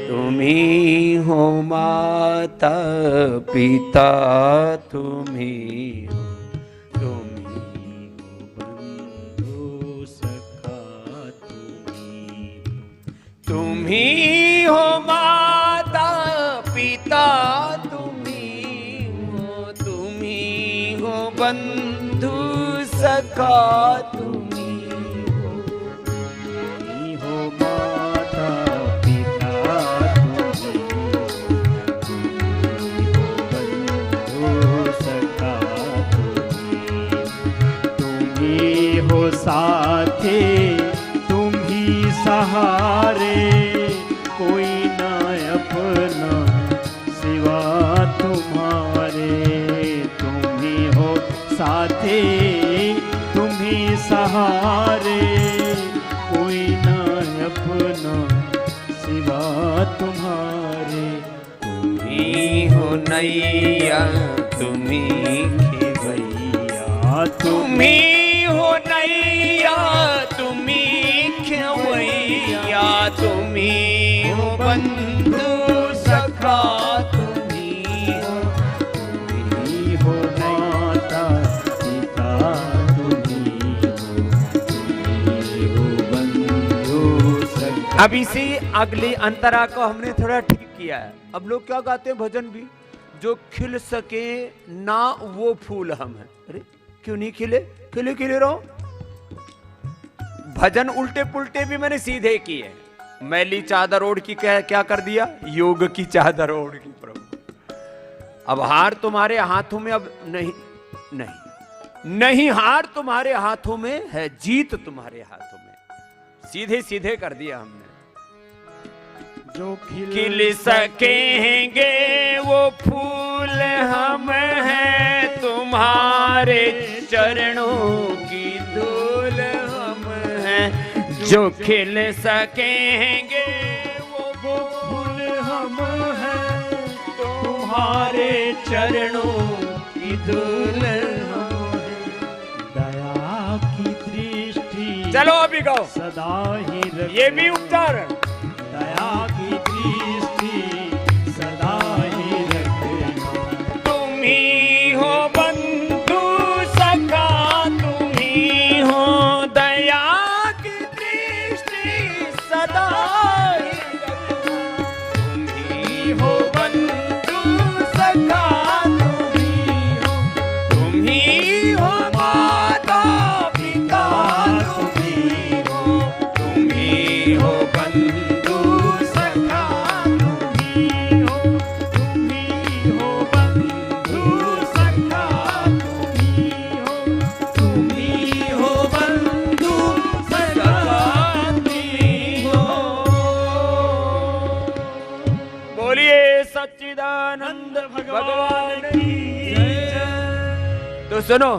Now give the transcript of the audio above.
तुम्ही हो माता पिता, तुम्ही हो, तुम्ही हो बंधु सखा, तुम्ही हो माता पिता, तुम्ही हो बंधु सखा, साथे तुम ही सहारे, कोई न अपना सिवा तुम्हारे। तुम ही हो साथे तुम ही सहारे, कोई न अपना सिवा तुम्हारे। तुम ही हो नैया, तुम ही खेवैया, तुम ही हो नैया, तुम्ही खेवैया, तुम्ही हो बंधु सखा, तुम्ही हो माता पिता, तुम्ही हो बंधु सखा। अब इसी अगली अंतरा को हमने थोड़ा ठीक किया है। अब लोग क्या गाते हैं भजन भी, जो खिल सके ना वो फूल हम हैं। अरे क्यों नहीं खिले, खिले खिले रहो। भजन उल्टे पुल्टे भी मैंने सीधे किए। मैली चादर ओढ़ की क्या कर दिया, योग की चादर ओढ़ की प्रभु। अब हार तुम्हारे हाथों में अब नहीं, नहीं नहीं, हार तुम्हारे हाथों में है, जीत तुम्हारे हाथों में। सीधे सीधे कर दिया हमने। जो खिल सकेंगे वो फूल हम हैं, तुम्हारे चरणों की धूल हम हैं। जो खिल सकेंगे वो फूल हम हैं, तुम्हारे चरणों की धूल हम हैं। दया की दृष्टि चलो अभी गाओ सदा ही रखना, ये भी उच्चारण। दया की दृष्टि सदा ही रखना। तुम ही हो बंधु सखा, तुम ही हो दया की दृष्टि सदा ही रखना। तुम ही हो बंधु सखा, तुम ही हो माता पिता, तुम ही हो बंधु सखा, तुम ही हो बंधु सखा, तुम ही हो बंधु सखा, बोलिए सच्चिदानंद भगवान की जय। तो सुनो,